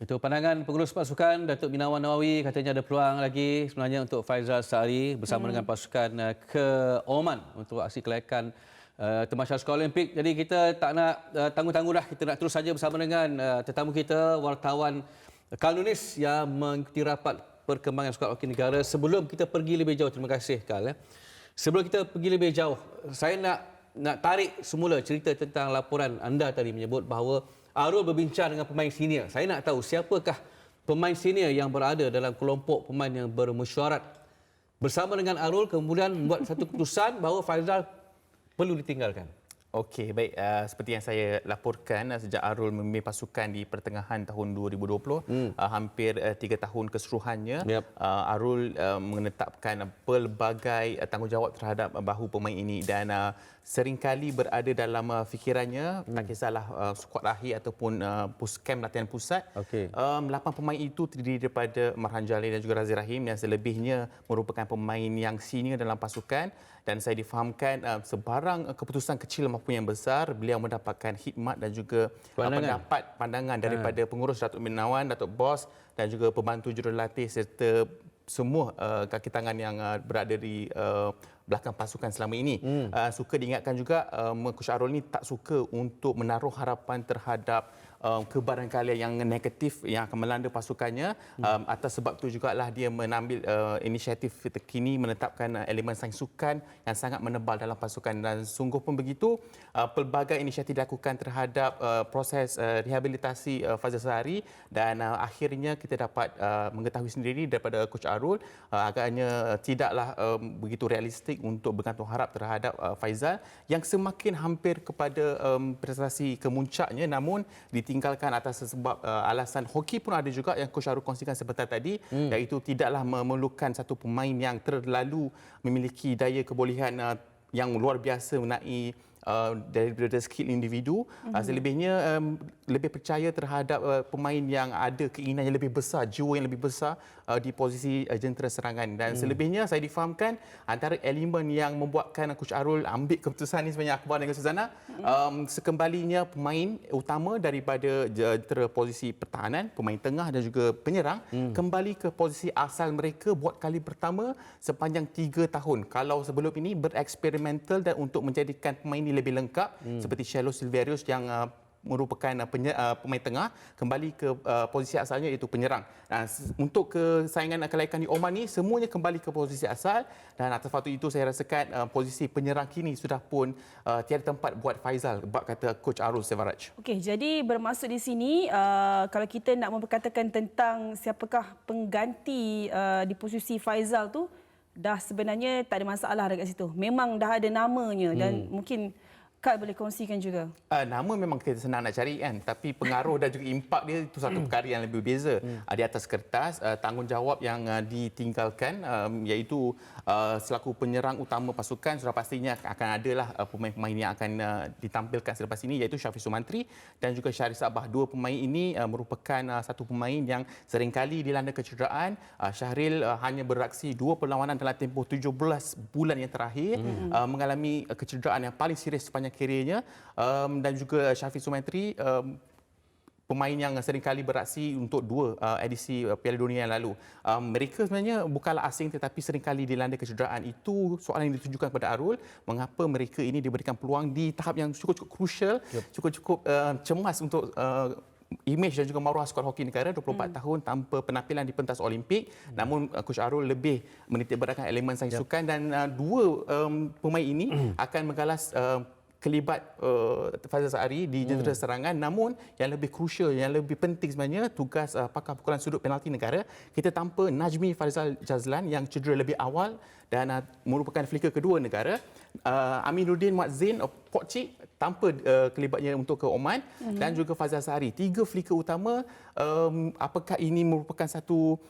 Itu pandangan pengurus pasukan Datuk Binawan Nawawi, katanya ada peluang lagi sebenarnya untuk Faizal Sahari bersama dengan pasukan ke Oman untuk aksi kelayakan Tamasya Sekolah Olimpik. Jadi kita tak nak tangguh-tangguh dah, kita nak terus saja bersama dengan tetamu kita, wartawan Kalunis yang mengikuti rapat perkembangan skuad wakil negara. Sebelum kita pergi lebih jauh, terima kasih Kal. Sebelum kita pergi lebih jauh, saya nak tarik semula cerita tentang laporan anda tadi menyebut bahawa Arul berbincang dengan pemain senior. Saya nak tahu siapakah pemain senior yang berada dalam kelompok pemain yang bermesyuarat bersama dengan Arul kemudian membuat satu keputusan bahawa Faizal perlu ditinggalkan. Okey, baik. Seperti yang saya laporkan, sejak Arul memimpin pasukan di pertengahan tahun 2020, hampir 3 tahun keseluruhannya, Arul menetapkan pelbagai tanggungjawab terhadap bahu pemain ini dan seringkali berada dalam fikirannya, tak kisahlah skuad lahir ataupun kem latihan pusat. 8 pemain itu terdiri daripada Marhan Jalil dan juga Razi Rahim yang selebihnya merupakan pemain yang senior dalam pasukan. Dan saya difahamkan sebarang keputusan kecil maupun yang besar, beliau mendapatkan khidmat dan juga pandangan daripada pengurus Datuk Binawan, Datuk Bos dan juga pembantu jurulatih serta semua kaki tangan yang berada di belakang pasukan selama ini. Suka diingatkan juga, Coach Arul ni tak suka untuk menaruh harapan terhadap kebarangkalian yang negatif yang akan melanda pasukannya. Atas sebab itu jugalah dia mengambil inisiatif terkini menetapkan elemen sains sukan yang sangat menebal dalam pasukan dan sungguh pun begitu pelbagai inisiatif dilakukan terhadap proses rehabilitasi Faizal Sahari dan akhirnya kita dapat mengetahui sendiri daripada Coach Arul agaknya tidaklah begitu realistik untuk bergantung harap terhadap Faizal yang semakin hampir kepada prestasi kemuncaknya namun ditinggalkan atas sebab alasan hoki pun ada juga yang Coach Arul kongsikan sebentar tadi, iaitu tidaklah memerlukan satu pemain yang terlalu memiliki daya kebolehan yang luar biasa mengenai daripada skill individu. Selebihnya lebih percaya terhadap pemain yang ada keinginan yang lebih besar, jiwa yang lebih besar di posisi jentera serangan. Dan selebihnya saya difahamkan antara elemen yang membuatkan Coach Arul ambil keputusan ini sebenarnya Akbar dan Suzana, sekembalinya pemain utama daripada jentera posisi pertahanan, pemain tengah dan juga penyerang kembali ke posisi asal mereka buat kali pertama sepanjang 3 tahun. Kalau sebelum ini bereksperimental dan untuk menjadikan pemain ini lebih lengkap seperti Shelo Silverius yang merupakan pemain tengah kembali ke posisi asalnya iaitu penyerang. Untuk kesaingan kelayakan di Oman ni semuanya kembali ke posisi asal dan atas waktu itu saya rasakan posisi penyerang kini sudah pun tiada tempat buat Faizal, bab kata Coach Arul Sevaraj. Okey, jadi bermaksud di sini kalau kita nak memperkatakan tentang siapakah pengganti di posisi Faizal tu dah sebenarnya tak ada masalah dekat situ. Memang dah ada namanya dan mungkin Kak boleh kongsikan juga. Nama memang kita senang nak cari kan, tapi pengaruh dan juga impak dia itu satu perkara yang lebih berbeza. Di atas kertas tanggungjawab yang ditinggalkan iaitu selaku penyerang utama pasukan sudah pastinya akan adalah pemain-pemain yang akan ditampilkan selepas ini iaitu Syafiq Sumantri dan juga Syarif Sabah. Dua pemain ini merupakan satu pemain yang seringkali dilanda kecederaan. Syahril hanya beraksi 2 perlawanan dalam tempoh 17 bulan yang terakhir, mengalami kecederaan yang paling serius sepanjang kerjanya dan juga Syafiq Sumantri pemain yang seringkali beraksi untuk 2 edisi Piala Dunia yang lalu. Mereka sebenarnya bukanlah asing tetapi seringkali dilanda kecederaan. Itu soalan yang ditujukan kepada Arul, mengapa mereka ini diberikan peluang di tahap yang cukup-cukup crucial, cukup-cukup cemas untuk imej dan juga maruah skuad hoki negara 24 tahun tanpa penampilan di pentas Olimpik. Namun Coach Arul lebih menitikberatkan elemen sains sukan dan 2 pemain ini akan menggalas kelibat Faizal Sahari di jentera serangan. Namun yang lebih krusial, yang lebih penting sebenarnya tugas pakar pukulan sudut penalti negara, kita tanpa Najmi Farizal Jazlan yang cedera lebih awal dan merupakan flicker kedua negara. Aminuddin Muazzin Pok Cik tanpa kelibatnya untuk ke Oman dan juga Faizal Sahari. 3 flicker utama, apakah ini merupakan satu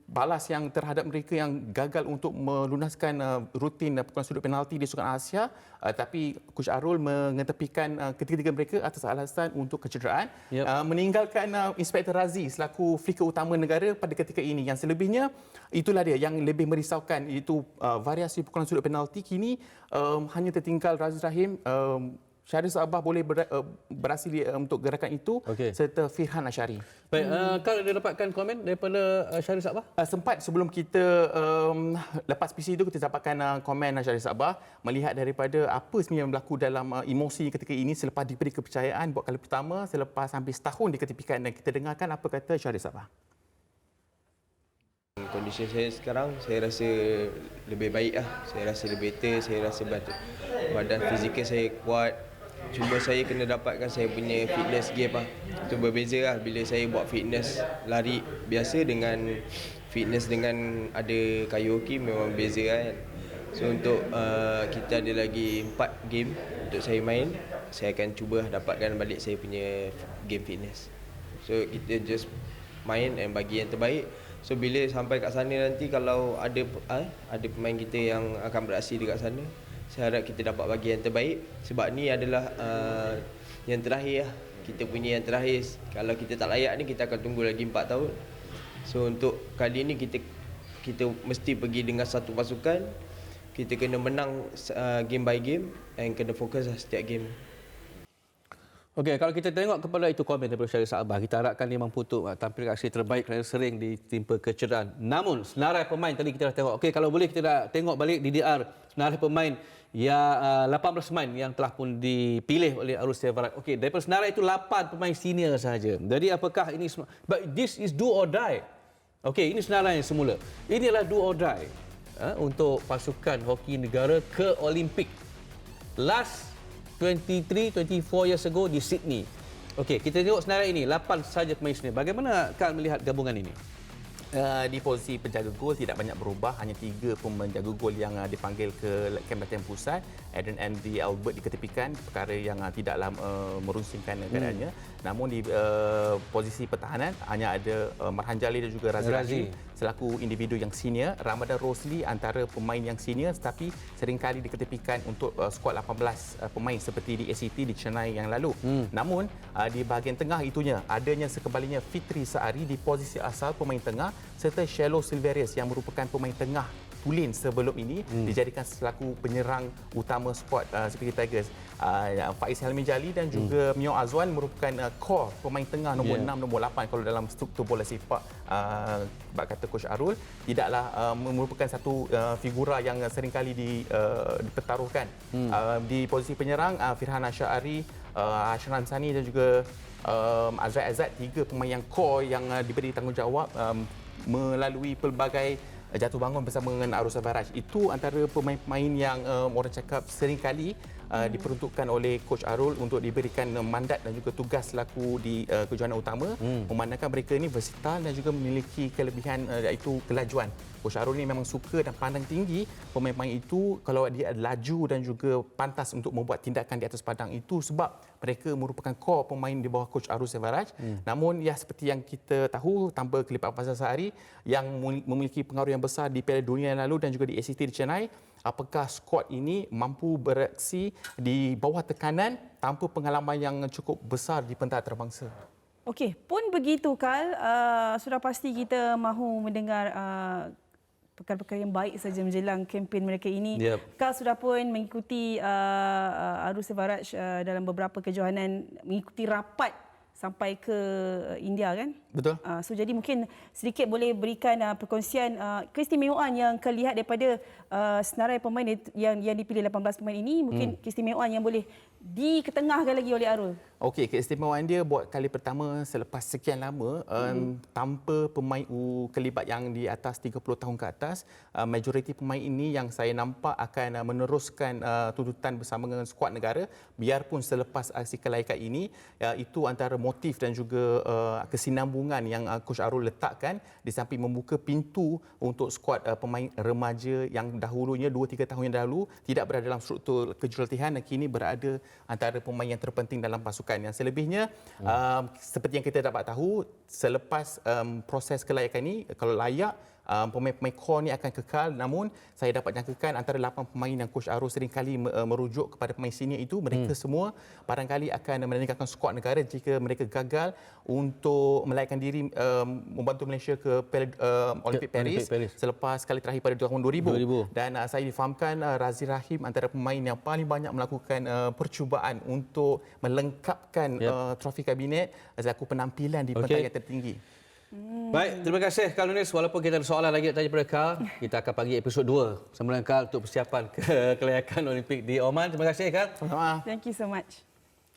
balas yang terhadap mereka yang gagal untuk melunaskan rutin pukulan sudut penalti di Sukan Asia, tapi Coach Arul mengetepikan ketiga-tiga mereka atas alasan untuk kecederaan, meninggalkan Inspektor Razi selaku flicker utama negara pada ketika ini. Yang selebihnya itulah dia yang lebih merisaukan, iaitu variasi pukulan sudut penalti kini hanya tertinggal Razi Rahim Syahrir Sabah boleh beraksi untuk gerakan itu, serta Firhan Ashari. Baik, Kal ada dapatkan komen daripada Syahrir Sabah? Sempat sebelum kita lepas PC itu, kita dapatkan komen Syahrir Sabah melihat daripada apa sebenarnya yang berlaku dalam emosi ketika ini selepas diberi kepercayaan buat kali pertama selepas hampir setahun diketepikan, dan kita dengarkan apa kata Syahrir Sabah. Kondisi saya sekarang, saya rasa lebih baik lah. Saya rasa lebih better, saya rasa badan fizikal saya kuat. Cuma saya kena dapatkan saya punya fitness game lah. Itu berbeza lah bila saya buat fitness lari biasa dengan fitness dengan ada karaoke, memang beza kan. So untuk kita ada lagi 4 game untuk saya main, saya akan cuba dapatkan balik saya punya game fitness. So kita just main dan bagi yang terbaik. So bila sampai kat sana nanti, kalau ada pemain kita yang akan beraksi dekat sana, saya harap kita dapat bagi yang terbaik, sebab ni adalah yang terakhir lah. Kita punya yang terakhir. Kalau kita tak layak ni, kita akan tunggu lagi 4 tahun. So untuk kali ni kita mesti pergi dengan satu pasukan. Kita kena menang game by game dan kena fokus lah setiap game. Okey, kalau kita tengok kepada itu komen daripada Syahrir Sabah, kita harapkan dia mampu untuk tampil aksi terbaik kerana sering ditimpa kecederaan. Namun senarai pemain tadi kita dah tengok. Okey, kalau boleh kita dah tengok balik DDR senarai pemain yang 18 pemain yang telah pun dipilih oleh Arul Sevarat. Okey, daripada senarai itu 8 pemain senior sahaja. Jadi apakah ini, but this is do or die. Okey, ini senarai yang semula. Ini adalah do or die untuk pasukan hoki negara ke Olimpik. Last 24 years ago di Sydney. Okey, kita tengok senarai ini 8 sahaja pemain senior. Bagaimana Kal melihat gabungan ini? Di posisi penjaga gol tidak banyak berubah, hanya 3 penjaga gol yang dipanggil ke kem latihan pusat. Eden Andy Albert diketepikan, perkara yang tidaklah merunsingkan keadaannya. Namun di posisi pertahanan hanya ada Marhan Jalil dan juga Razi selaku individu yang senior. Ramadan Rosli antara pemain yang senior, tetapi seringkali diketepikan untuk skuad 18 pemain seperti di ACT di Chennai yang lalu. Namun di bahagian tengah itunya adanya sekembalinya Fitri Saari di posisi asal pemain tengah, serta Shallow Silverius yang merupakan pemain tengah tulen sebelum ini dijadikan selaku penyerang utama skuad Seperti Tigers. Faiz Helmi Jali dan juga Mio Azwan merupakan core pemain tengah nombor 6, nombor 8 kalau dalam struktur bola sepak kata Coach Arul. Tidaklah merupakan satu figura yang seringkali dipertaruhkan. Di posisi penyerang Firhan Ashari, Ashran Sani dan juga Azrai Azad, 3 pemain yang core yang diberi tanggungjawab melalui pelbagai jatuh bangun bersama dengan Arul Sevaraj. Itu antara pemain-pemain yang orang cakap seringkali diperuntukkan oleh Coach Arul untuk diberikan mandat dan juga tugas selaku di kejohanan utama, memandangkan mereka ini versatile dan juga memiliki kelebihan iaitu kelajuan. Coach Arul ini memang suka dan pandang tinggi pemain-pemain itu kalau dia laju dan juga pantas untuk membuat tindakan di atas padang, itu sebab mereka merupakan core pemain di bawah Coach Arul Sevaraj. Namun ya seperti yang kita tahu, tanpa Kelipat Fazal Sahari yang memiliki pengaruh yang besar di Piala Dunia yang lalu dan juga di ACT di Chennai, apakah skuad ini mampu bereaksi di bawah tekanan tanpa pengalaman yang cukup besar di pentas antarabangsa? Okey, pun begitu Kal, sudah pasti kita mahu mendengar perkara-perkara yang baik saja menjelang kempen mereka ini. Kal sudah pun mengikuti Arul Sevaraj dalam beberapa kejohanan, mengikuti rapat sampai ke India kan? Betul. So jadi mungkin sedikit boleh berikan perkongsian keistimewaan yang Kal lihat daripada senarai pemain yang dipilih 18 pemain ini, mungkin keistimewaan yang boleh diketengahkan lagi oleh Arul. Okey, keistimewaan dia buat kali pertama selepas sekian lama tanpa pemain kelibat yang di atas 30 tahun ke atas. Majoriti pemain ini yang saya nampak akan meneruskan tuntutan bersama dengan skuad negara biarpun selepas aksi kelayakan ini. Itu antara motif dan juga kesinambungan yang Coach Arul letakkan di samping membuka pintu untuk skuad pemain remaja yang dahulunya 2-3 tahun yang dahulu tidak berada dalam struktur kejurulatihan dan kini berada antara pemain yang terpenting dalam pasukan. Yang selebihnya seperti yang kita dapat tahu, selepas proses kelayakan ini, kalau layak pemain-pemain core ni akan kekal, namun saya dapat nyatakan antara 8 pemain yang Coach Arul seringkali merujuk kepada pemain senior itu, mereka semua barangkali akan meninggalkan skuad negara jika mereka gagal untuk melaikan diri membantu Malaysia ke Olimpik Paris selepas kali terakhir pada tahun 2000. Dan saya difahamkan Razif Rahim antara pemain yang paling banyak melakukan percubaan untuk melengkapkan trofi kabinet selaku penampilan di pentas yang tertinggi. Baik, terima kasih Kak Nunis. Walaupun kita ada soalan lagi nak tanya kepada Kak, kita akan bagi episod 2 bersama dengan Kak untuk persiapan ke kelayakan Olimpik di Oman. Terima kasih Kak. Sama-sama. Thank you so much.